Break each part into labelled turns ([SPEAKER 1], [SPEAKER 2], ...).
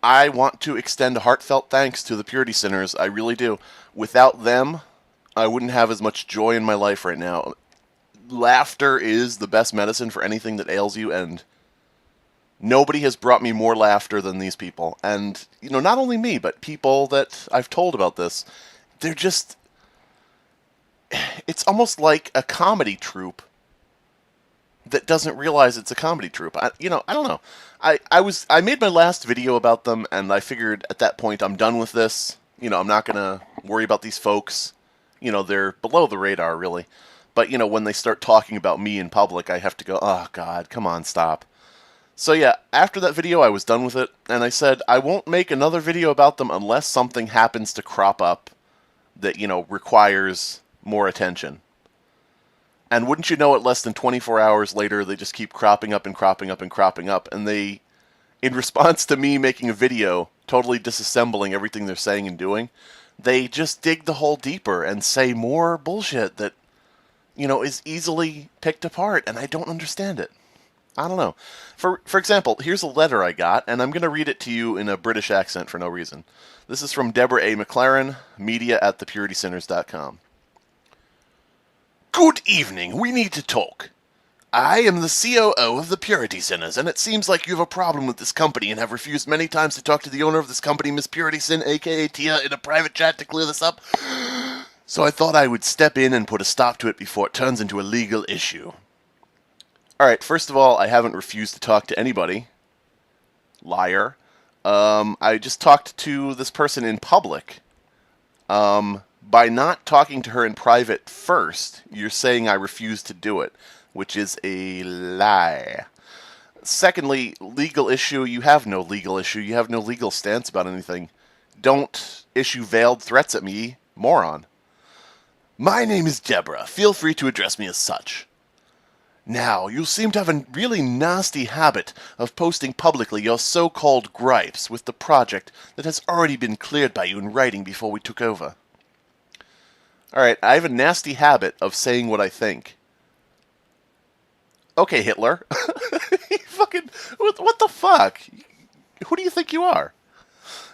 [SPEAKER 1] I want to extend a heartfelt thanks to the Purity Sinners. I really do. Without them, I wouldn't have as much joy in my life right now. Laughter is the best medicine for anything that ails you, and nobody has brought me more laughter than these people. And, not only me, but people that I've told about this. They're just... It's almost like a comedy troupe that doesn't realize it's a comedy troupe. I don't know. I made my last video about them, and I figured at that point I'm done with this. I'm not gonna worry about these folks. They're below the radar, really. But when they start talking about me in public, I have to go, oh God, come on, stop. So yeah, after that video, I was done with it, and I said I won't make another video about them unless something happens to crop up that requires more attention. And wouldn't you know it, less than 24 hours later, they just keep cropping up and cropping up and cropping up. And they, in response to me making a video, totally disassembling everything they're saying and doing, they just dig the hole deeper and say more bullshit that, is easily picked apart. And I don't understand it. I don't know. For example, here's a letter I got, and I'm going to read it to you in a British accent for no reason. This is from Deborah A. McLaren, media@thepuritysinners.com. Good evening, we need to talk. I am the COO of the Purity Sinners, and it seems like you have a problem with this company and have refused many times to talk to the owner of this company, Miss Purity Sin, aka Tia, in a private chat to clear this up. So I thought I would step in and put a stop to it before it turns into a legal issue. Alright, first of all, I haven't refused to talk to anybody. Liar. I just talked to this person in public. By not talking to her in private first, you're saying I refuse to do it, which is a lie. Secondly, legal issue, you have no legal issue. You have no legal stance about anything. Don't issue veiled threats at me, moron. My name is Deborah. Feel free to address me as such. Now, you seem to have a really nasty habit of posting publicly your so-called gripes with the project that has already been cleared by you in writing before we took over. Alright, I have a nasty habit of saying what I think. Okay, Hitler. Fucking, what the fuck? Who do you think you are?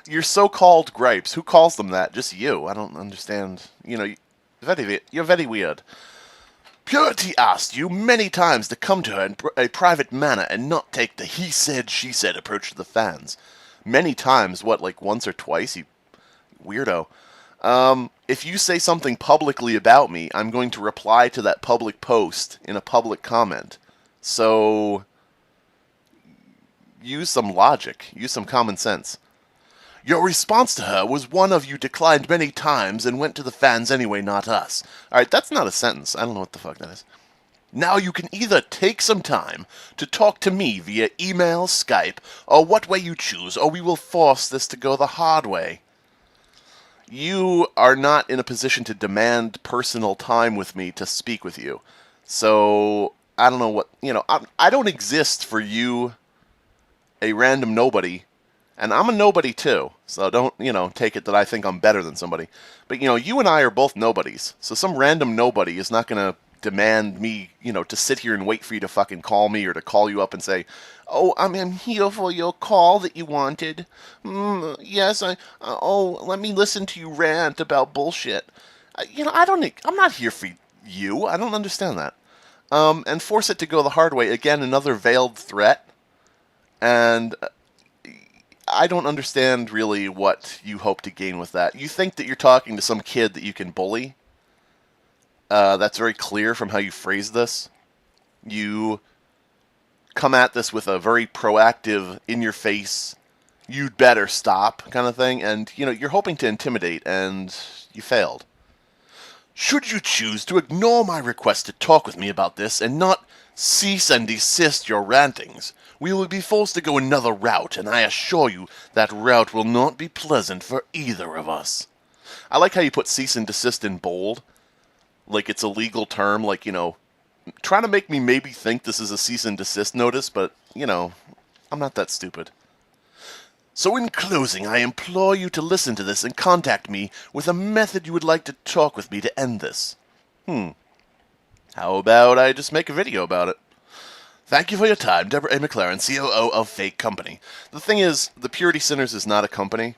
[SPEAKER 1] Your so-called gripes, who calls them that? Just you. I don't understand. You're very weird. Purity asked you many times to come to her in a private manner and not take the he said, she said approach to the fans. Many times, what, like once or twice, you weirdo. If you say something publicly about me, I'm going to reply to that public post in a public comment. So, use some logic. Use some common sense. Your response to her was one of you declined many times and went to the fans anyway, not us. Alright, that's not a sentence. I don't know what the fuck that is. Now you can either take some time to talk to me via email, Skype, or what way you choose, or we will force this to go the hard way. You are not in a position to demand personal time with me to speak with you. So, I don't know what, I don't exist for you, a random nobody, and I'm a nobody too. So don't, take it that I think I'm better than somebody. But, you and I are both nobodies. So some random nobody is not going to demand me, to sit here and wait for you to fucking call me or to call you up and say, oh, I'm here for your call that you wanted. Yes, let me listen to you rant about bullshit. I'm not here for you. I don't understand that. And force it to go the hard way. Again, another veiled threat. And I don't understand really what you hope to gain with that. You think that you're talking to some kid that you can bully? That's very clear from how you phrase this. You come at this with a very proactive, in-your-face, you'd better stop kind of thing, and, you're hoping to intimidate, and you failed. Should you choose to ignore my request to talk with me about this and not cease and desist your rantings, we will be forced to go another route, and I assure you that route will not be pleasant for either of us. I like how you put cease and desist in bold, like it's a legal term, like, trying to make me maybe think this is a cease and desist notice, but, I'm not that stupid. So in closing, I implore you to listen to this and contact me with a method you would like to talk with me to end this. How about I just make a video about it? Thank you for your time, Deborah A. McLaren, COO of Fake Company. The thing is, the Purity Sinners is not a company.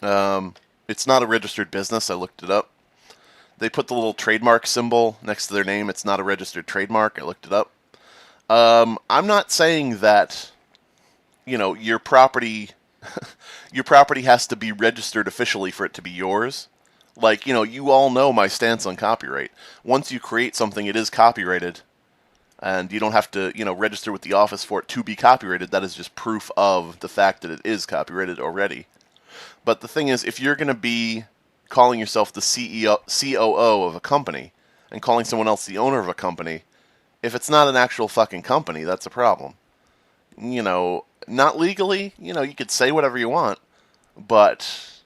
[SPEAKER 1] It's not a registered business. I looked it up. They put the little trademark symbol next to their name. It's not a registered trademark. I looked it up. I'm not saying that, your property, your property has to be registered officially for it to be yours. Like, you all know my stance on copyright. Once you create something, it is copyrighted. And you don't have to, register with the office for it to be copyrighted. That is just proof of the fact that it is copyrighted already. But the thing is, if you're going to be calling yourself the COO of a company and calling someone else the owner of a company, if it's not an actual fucking company, that's a problem. Not legally, you could say whatever you want, but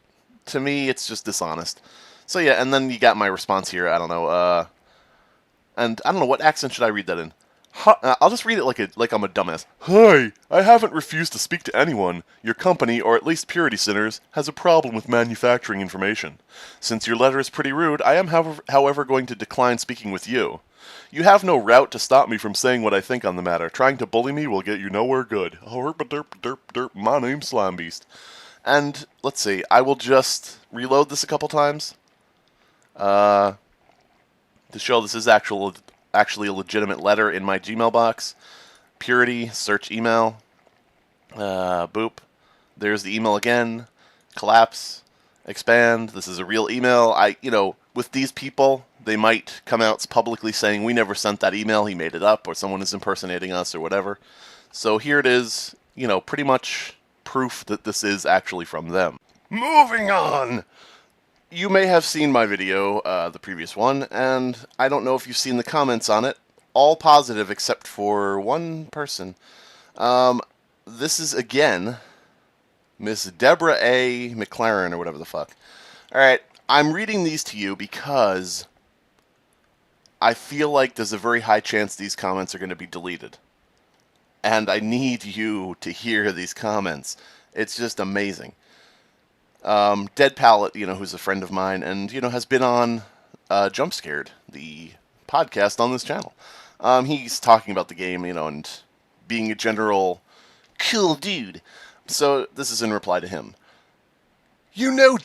[SPEAKER 1] to me, it's just dishonest. So yeah, and then you got my response here. I don't know, and I don't know what accent should I read that in. I'll just read it like I'm a dumbass. Hi, I haven't refused to speak to anyone. Your company, or at least Purity Sinners, has a problem with manufacturing information. Since your letter is pretty rude, I am however going to decline speaking with you. You have no route to stop me from saying what I think on the matter. Trying to bully me will get you nowhere good. Derp, my name's Slimebeast. And, let's see, I will just reload this a couple times. To show this is actually a legitimate letter in my Gmail box. Purity, search email. Boop. There's the email again. Collapse. Expand. This is a real email. With these people, they might come out publicly saying, we never sent that email, he made it up, or someone is impersonating us, or whatever. So here it is, pretty much proof that this is actually from them. Moving on! You may have seen my video, the previous one, and I don't know if you've seen the comments on it. All positive except for one person. This is, again, Miss Deborah A. McLaren, or whatever the fuck. Alright, I'm reading these to you because I feel like there's a very high chance these comments are going to be deleted. And I need you to hear these comments. It's just amazing. Dead Palette, who's a friend of mine and, has been on Jump Scared, the podcast on this channel. He's talking about the game, and being a general cool dude. So this is in reply to him.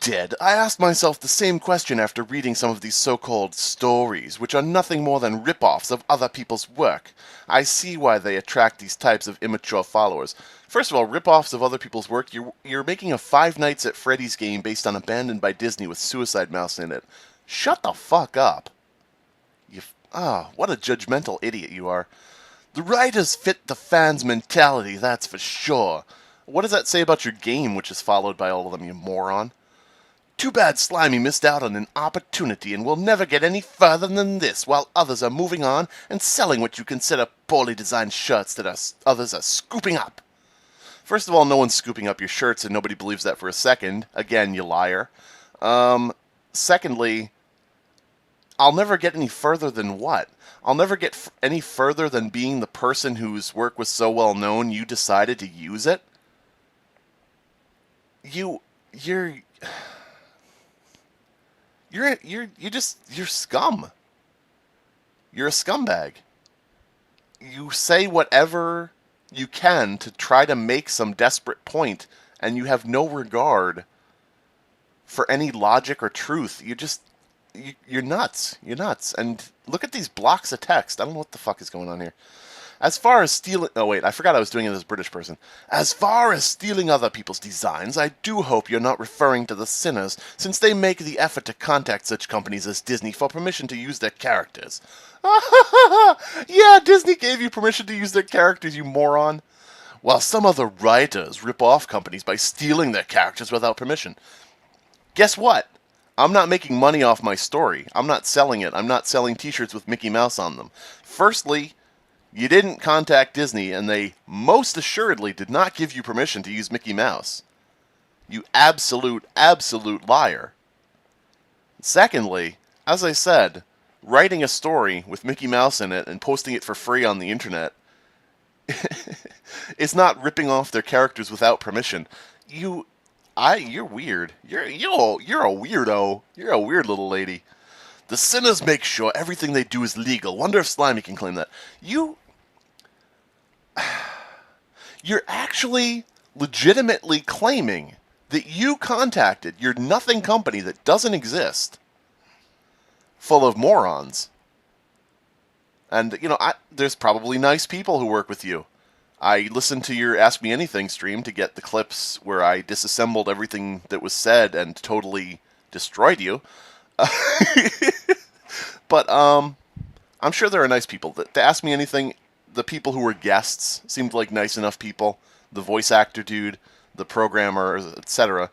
[SPEAKER 1] Dead, I asked myself the same question after reading some of these so-called stories, which are nothing more than rip-offs of other people's work. I see why they attract these types of immature followers. First of all, rip-offs of other people's work, you're making a Five Nights at Freddy's game based on Abandoned by Disney with Suicide Mouse in it. Shut the fuck up. What a judgmental idiot you are. The writers fit the fans' mentality, that's for sure. What does that say about your game, which is followed by all of them, you moron? Too bad Slimy missed out on an opportunity and will never get any further than this, while others are moving on and selling what you consider poorly designed shirts that others are scooping up. First of all, no one's scooping up your shirts, and nobody believes that for a second. Again, you liar. Secondly, I'll never get any further than what? I'll never get any further than being the person whose work was so well known you decided to use it? You're scum. You're a scumbag. You say whatever you can to try to make some desperate point, and you have no regard for any logic or truth. You're nuts. You're nuts. And look at these blocks of text. I don't know what the fuck is going on here. As far as stealing... Oh, wait, I forgot I was doing it as a British person. As far as stealing other people's designs, I do hope you're not referring to the Sinners, since they make the effort to contact such companies as Disney for permission to use their characters. Yeah, Disney gave you permission to use their characters, you moron. While some other writers rip off companies by stealing their characters without permission. Guess what? I'm not making money off my story. I'm not selling it. I'm not selling t-shirts with Mickey Mouse on them. Firstly... You didn't contact Disney, and they most assuredly did not give you permission to use Mickey Mouse. You absolute liar. Secondly, as I said, writing a story with Mickey Mouse in it and posting it for free on the internet is not ripping off their characters without permission. You're weird. You're a weirdo. You're a weird little lady. The Sinners make sure everything they do is legal. Wonder if Slimy can claim that. You're actually legitimately claiming that you contacted your nothing company that doesn't exist, full of morons. And, there's probably nice people who work with you. I listened to your Ask Me Anything stream to get the clips where I disassembled everything that was said and totally destroyed you. But, I'm sure there are nice people. To Ask Me Anything, the people who were guests seemed like nice enough people. The voice actor dude, the programmer, etc.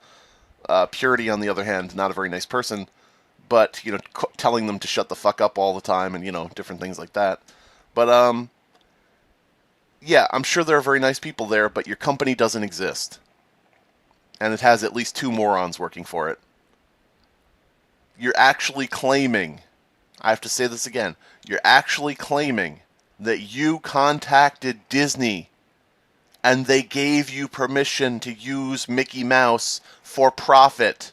[SPEAKER 1] Purity, on the other hand, not a very nice person. But, telling them to shut the fuck up all the time and, different things like that. But, yeah, I'm sure there are very nice people there, but your company doesn't exist. And it has at least 2 morons working for it. You're actually claiming, I have to say this again, you're actually claiming that you contacted Disney and they gave you permission to use Mickey Mouse for profit.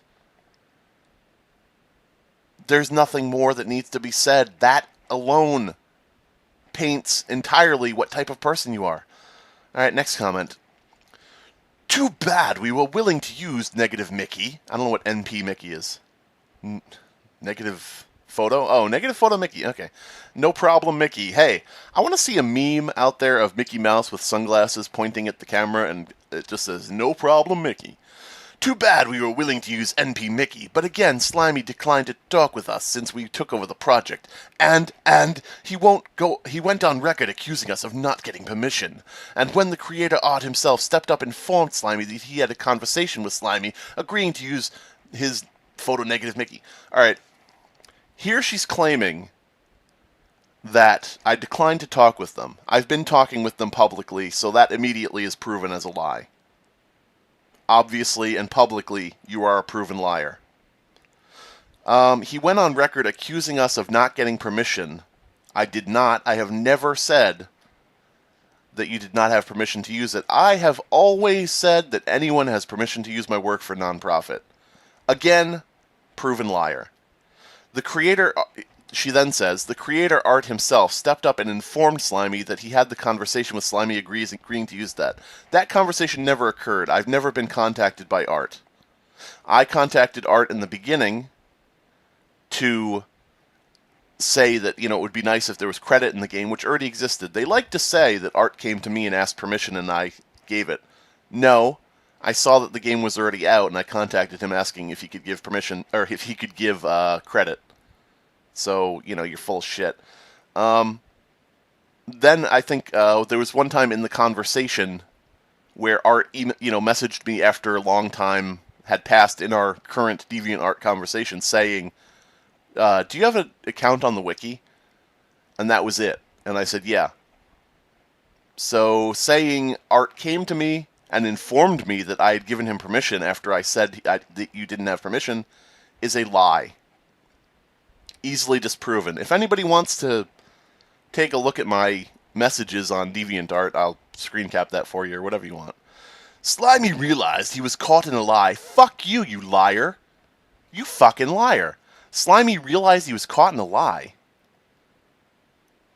[SPEAKER 1] There's nothing more that needs to be said. That alone paints entirely what type of person you are. Alright, next comment. Too bad we were willing to use negative Mickey. I don't know what NP Mickey is. Negative photo? Oh, negative photo Mickey. Okay. No problem, Mickey. Hey, I want to see a meme out there of Mickey Mouse with sunglasses pointing at the camera and it just says, no problem, Mickey. Too bad we were willing to use NP Mickey, but again, Slimy declined to talk with us since we took over the project. And he went on record accusing us of not getting permission. And when the creator Art himself stepped up and informed Slimy that he had a conversation with Slimy, agreeing to use his photo negative Mickey. Alright, here she's claiming that I declined to talk with them. I've been talking with them publicly, so that immediately is proven as a lie. Obviously and publicly, you are a proven liar. He went on record accusing us of not getting permission. I did not. I have never said that you did not have permission to use it. I have always said that anyone has permission to use my work for nonprofit. Again, proven liar. The creator, she then says, the creator Art himself stepped up and informed Slimy that he had the conversation with Slimy agreeing to use that. That conversation never occurred. I've never been contacted by Art. I contacted Art in the beginning to say that, it would be nice if there was credit in the game, which already existed. They like to say that Art came to me and asked permission and I gave it. No, I saw that the game was already out and I contacted him asking if he could give permission, or if he could give credit. So, you're full of shit. Then I think there was one time in the conversation where Art, messaged me after a long time had passed in our current DeviantArt conversation saying, do you have an account on the wiki? And that was it. And I said, yeah. So saying Art came to me and informed me that I had given him permission after I said that you didn't have permission is a lie. Easily disproven. If anybody wants to take a look at my messages on DeviantArt, I'll screen cap that for you or whatever you want. Slimy realized he was caught in a lie. Fuck you, you liar. You fucking liar. Slimy realized he was caught in a lie.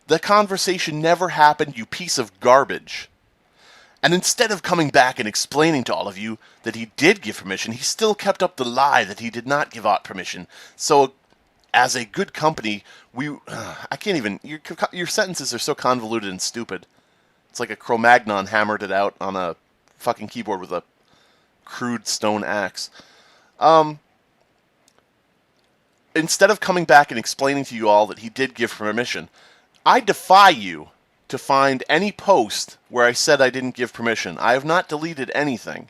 [SPEAKER 1] The conversation never happened, you piece of garbage. And instead of coming back and explaining to all of you that he did give permission, he still kept up the lie that he did not give Art permission. So, as a good company, I can't even, your sentences are so convoluted and stupid. It's like a Cro-Magnon hammered it out on a fucking keyboard with a crude stone axe. Instead of coming back and explaining to you all that he did give permission, I defy you to find any post where I said I didn't give permission. I have not deleted anything.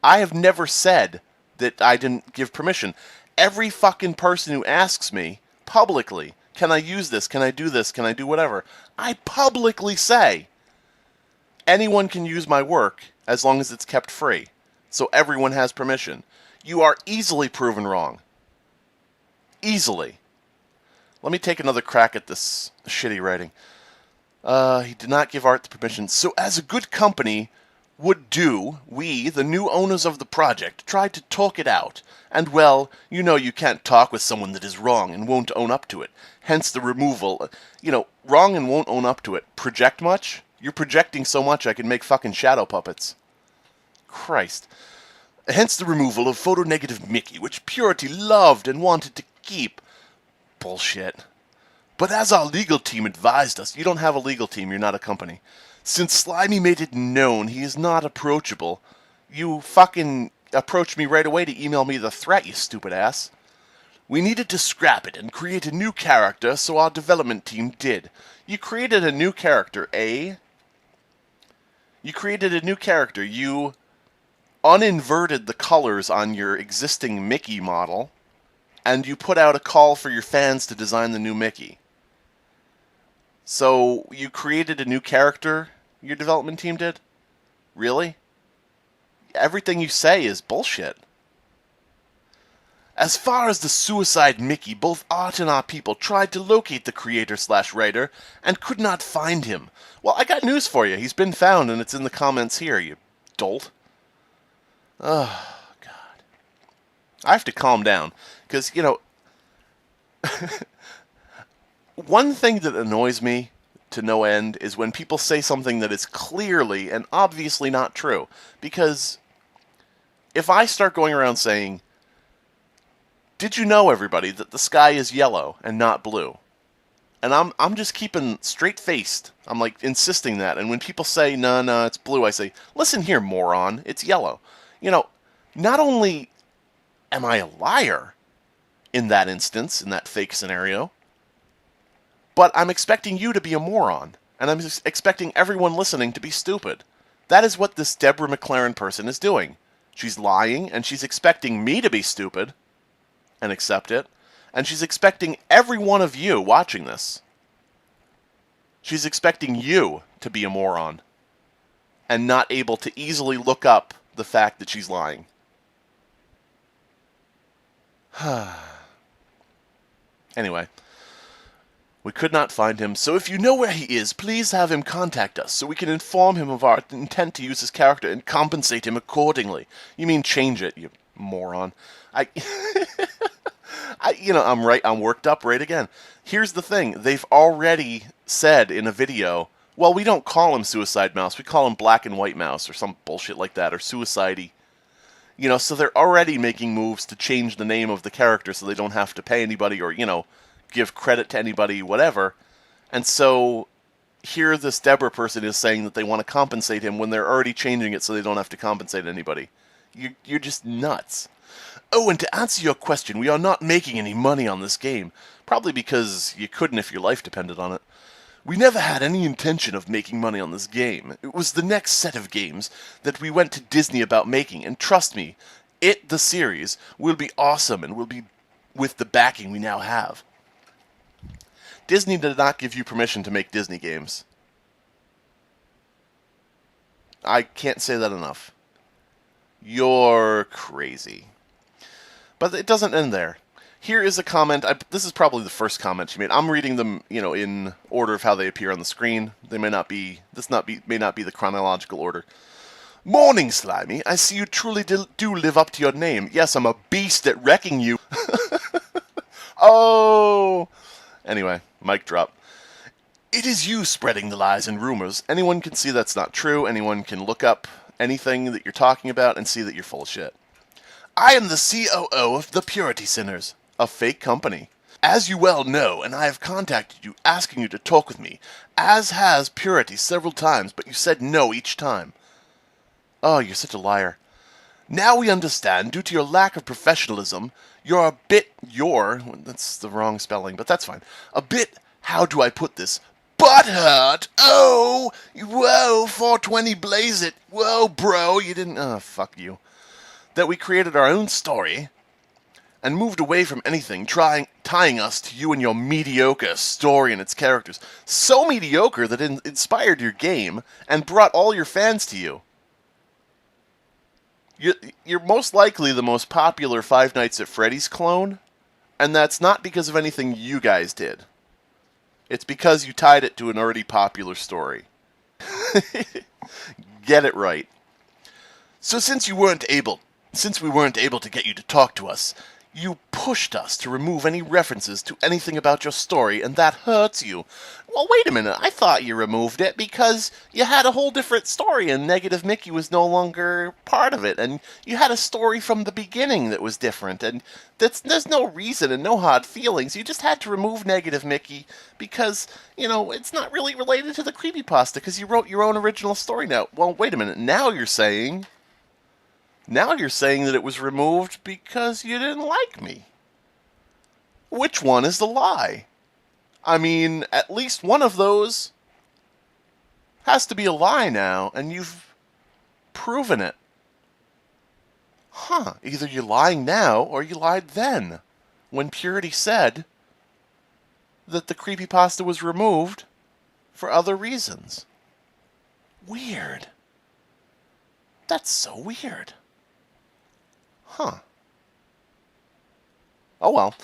[SPEAKER 1] I have never said that I didn't give permission. Every fucking person who asks me publicly, can I use this? Can I do this? Can I do whatever? I publicly say anyone can use my work as long as it's kept free. So everyone has permission. You are easily proven wrong. Easily. Let me take another crack at this shitty writing. He did not give Art the permission. So as a good company would do, we, the new owners of the project, tried to talk it out. And well, you can't talk with someone that is wrong and won't own up to it. Hence the removal. Wrong and won't own up to it. Project much? You're projecting so much I can make fucking shadow puppets. Christ. Hence the removal of photonegative Mickey, which Purity loved and wanted to keep. Bullshit. But as our legal team advised us, you don't have a legal team, you're not a company. Since Slimy made it known he is not approachable, you fucking approached me right away to email me the threat, you stupid ass. We needed to scrap it and create a new character, so our development team did. You created a new character, eh? You created a new character. You uninverted the colors on your existing Mickey model, and you put out a call for your fans to design the new Mickey. So, you created a new character, your development team did? Really? Everything you say is bullshit. As far as the Suicide Mickey, both Art and our people tried to locate the creator/writer and could not find him. Well, I got news for you. He's been found, and it's in the comments here, you dolt. Oh, God. I have to calm down, because, you know, one thing that annoys me to no end is when people say something that is clearly and obviously not true. Because if I start going around saying, did you know, everybody, that the sky is yellow and not blue? And I'm just keeping straight-faced. I'm, like, insisting that. And when people say, no, it's blue, I say, listen here, moron, it's yellow. You know, not only am I a liar in that instance, in that fake scenario, but I'm expecting you to be a moron. And I'm expecting everyone listening to be stupid. That is what this Deborah McLaren person is doing. She's lying, and she's expecting me to be stupid and accept it, and she's expecting every one of you watching this. She's expecting you to be a moron and not able to easily look up the fact that she's lying. Anyway, we could not find him, so if you know where he is, please have him contact us so we can inform him of our intent to use his character and compensate him accordingly. You mean change it, you moron. I'm worked up right again. Here's the thing. They've already said in a video, well, we don't call him Suicide Mouse. We call him Black and White Mouse or some bullshit like that, or Suicide-y. You know, so they're already making moves to change the name of the character so they don't have to pay anybody or, you know, give credit to anybody, whatever. And so here this Deborah person is saying that they want to compensate him when they're already changing it so they don't have to compensate anybody. You're just nuts. Oh, and to answer your question, we are not making any money on this game. Probably because you couldn't if your life depended on it. We never had any intention of making money on this game. It was the next set of games that we went to Disney about making, and trust me, the series, will be awesome and will be with the backing we now have. Disney did not give you permission to make Disney games. I can't say that enough. You're crazy. But it doesn't end there. Here is a comment. This is probably the first comment she made. I'm reading them, you know, in order of how they appear on the screen. They may not be. May not be the chronological order. Morning, Slimy. I see you truly do live up to your name. Yes, I'm a beast at wrecking you. Oh. Anyway, mic drop. It is you spreading the lies and rumors. Anyone can see that's not true. Anyone can look up anything that you're talking about and see that you're full of shit. I am the COO of the Purity Sinners, a fake company. As you well know, and I have contacted you asking you to talk with me, as has Purity several times, but you said no each time. Oh, you're such a liar. Now we understand, due to your lack of professionalism, that's the wrong spelling, but that's fine. A bit, how do I put this, butthurt. Oh, whoa, 420 blaze it. Whoa, bro, you didn't, fuck you. That we created our own story and moved away from anything, tying us to you and your mediocre story and its characters. So mediocre that it inspired your game and brought all your fans to you. You're most likely the most popular Five Nights at Freddy's clone, and that's not because of anything you guys did. It's because you tied it to an already popular story. Get it right. So since we weren't able to get you to talk to us, You pushed us to remove any references to anything about your story, and that hurts you. Well, wait a minute. I thought you removed it because you had a whole different story, and Negative Mickey was no longer part of it, and you had a story from the beginning that was different, and there's no reason and no hard feelings. You just had to remove Negative Mickey because, it's not really related to the creepypasta because you wrote your own original story now. Well, wait a minute. Now you're saying that it was removed because you didn't like me. Which one is the lie? I mean, at least one of those has to be a lie now, and you've proven it. Either you're lying now or you lied then, when Purity said that the creepypasta was removed for other reasons. Weird. That's so weird. Oh well.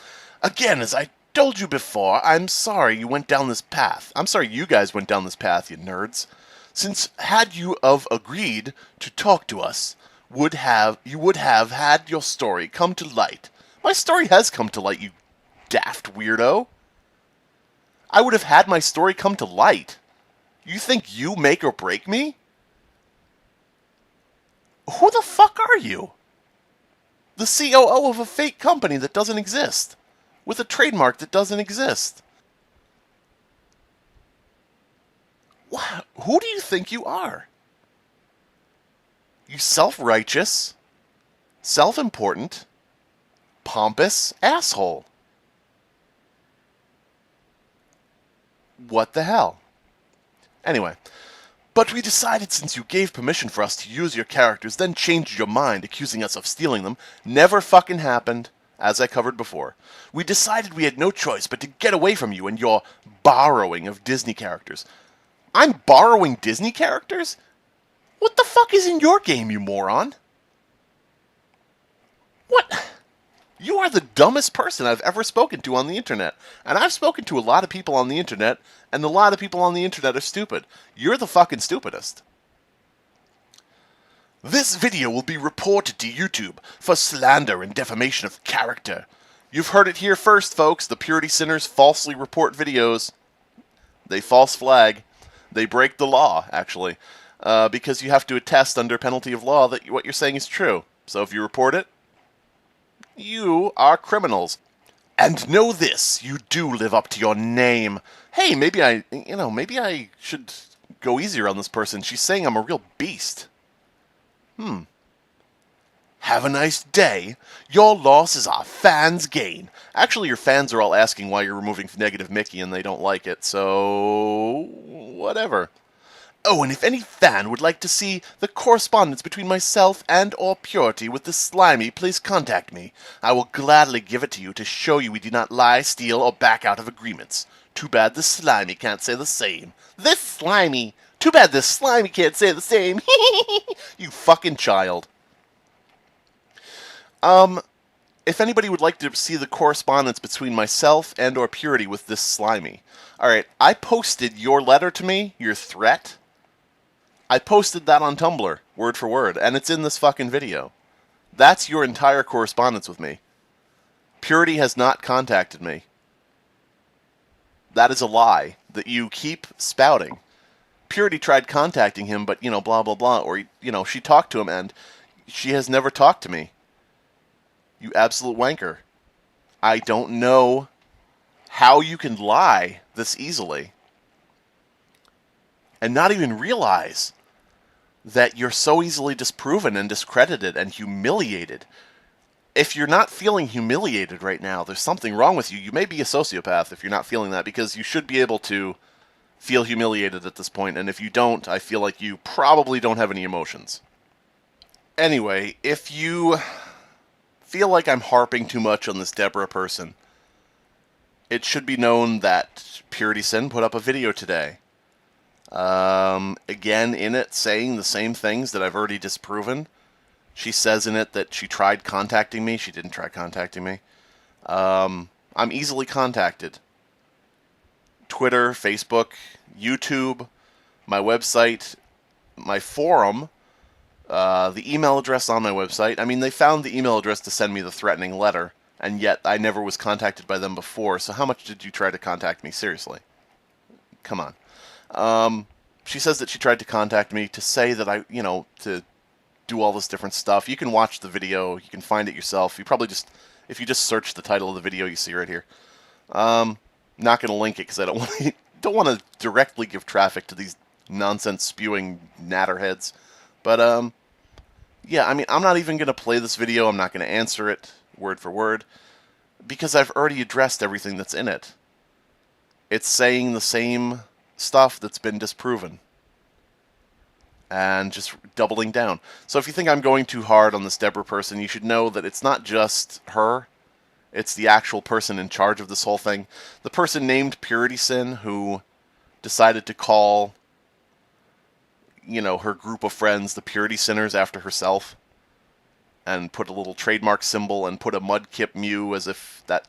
[SPEAKER 1] Again, as I told you before, I'm sorry you went down this path. I'm sorry you guys went down this path, you nerds. Since had you have agreed to talk to us, you would have had your story come to light. My story has come to light, you daft weirdo. I would have had my story come to light. You think you make or break me? Who the fuck are you? The COO of a fake company that doesn't exist, with a trademark that doesn't exist. Who do you think you are? You self-righteous, self-important, pompous asshole. What the hell? Anyway. But we decided since you gave permission for us to use your characters, then changed your mind, accusing us of stealing them, never fucking happened, as I covered before. We decided we had no choice but to get away from you and your borrowing of Disney characters. I'm borrowing Disney characters? What the fuck is in your game, you moron? What? You are the dumbest person I've ever spoken to on the internet. And I've spoken to a lot of people on the internet, and a lot of people on the internet are stupid. You're the fucking stupidest. This video will be reported to YouTube for slander and defamation of character. You've heard it here first, folks. The Purity Sinners falsely report videos. They false flag. They break the law, actually. Because you have to attest under penalty of law that what you're saying is true. So if you report it, you are criminals. And know this, you do live up to your name. Hey, maybe I should go easier on this person. She's saying I'm a real beast. Have a nice day. Your loss is our fans' gain. Actually, your fans are all asking why you're removing Negative Mickey and they don't like it, so whatever. Oh, and if any fan would like to see the correspondence between myself and or Purity with the Slimy, please contact me. I will gladly give it to you to show you we do not lie, steal, or back out of agreements. Too bad the Slimy can't say the same. This Slimy! Too bad the Slimy can't say the same. You fucking child. If anybody would like to see the correspondence between myself and or Purity with this Slimy. Alright, I posted your letter to me, your threat. I posted that on Tumblr, word for word, and it's in this fucking video. That's your entire correspondence with me. Purity has not contacted me. That is a lie that you keep spouting. Purity tried contacting him, but, blah, blah, blah, or, she talked to him, and she has never talked to me. You absolute wanker. I don't know how you can lie this easily and not even realize that you're so easily disproven and discredited and humiliated. If you're not feeling humiliated right now, there's something wrong with you. You may be a sociopath if you're not feeling that, because you should be able to feel humiliated at this point, and if you don't, I feel like you probably don't have any emotions. Anyway, if you feel like I'm harping too much on this Deborah person, it should be known that Purity Sin put up a video today. Again, in it, saying the same things that I've already disproven. She says in it that she tried contacting me. She didn't try contacting me. I'm easily contacted. Twitter, Facebook, YouTube, my website, my forum, the email address on my website. I mean, they found the email address to send me the threatening letter, and yet I never was contacted by them before, so how much did you try to contact me? Seriously. Come on. She says that she tried to contact me to say that to do all this different stuff. You can watch the video. You can find it yourself. You probably just, if you just search the title of the video, you see right here. Not going to link it because I don't want to directly give traffic to these nonsense spewing natterheads. But, yeah, I mean, I'm not even going to play this video. I'm not going to answer it word for word because I've already addressed everything that's in it. It's saying the same stuff that's been disproven and just doubling down. So if you think I'm going too hard on this Deborah person, you should know that it's not just her. It's the actual person in charge of this whole thing. The person named Purity Sin who decided to call, her group of friends the Purity Sinners after herself and put a little trademark symbol and put a Mudkip Mew as if that,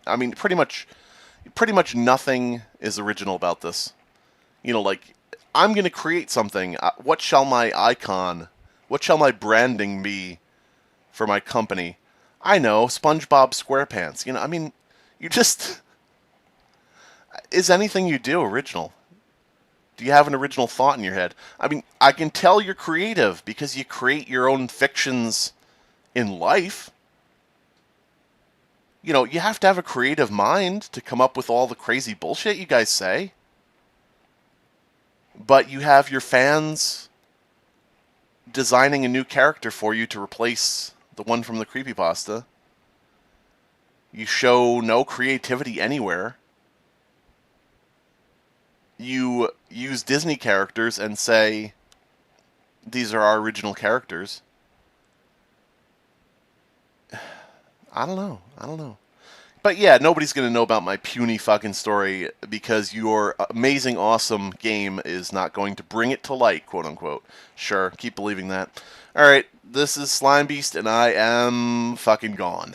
[SPEAKER 1] I mean, pretty much nothing is original about this. Like, I'm going to create something. What shall my icon, what shall my branding be for my company? I know, SpongeBob SquarePants. I mean, you just... Is anything you do original? Do you have an original thought in your head? I mean, I can tell you're creative because you create your own fictions in life. You have to have a creative mind to come up with all the crazy bullshit you guys say. But you have your fans designing a new character for you to replace the one from the creepypasta. You show no creativity anywhere. You use Disney characters and say, these are our original characters. I don't know. But yeah, nobody's going to know about my puny fucking story because your amazing, awesome game is not going to bring it to light, quote unquote. Sure, keep believing that. Alright, this is Slime Beast, and I am fucking gone.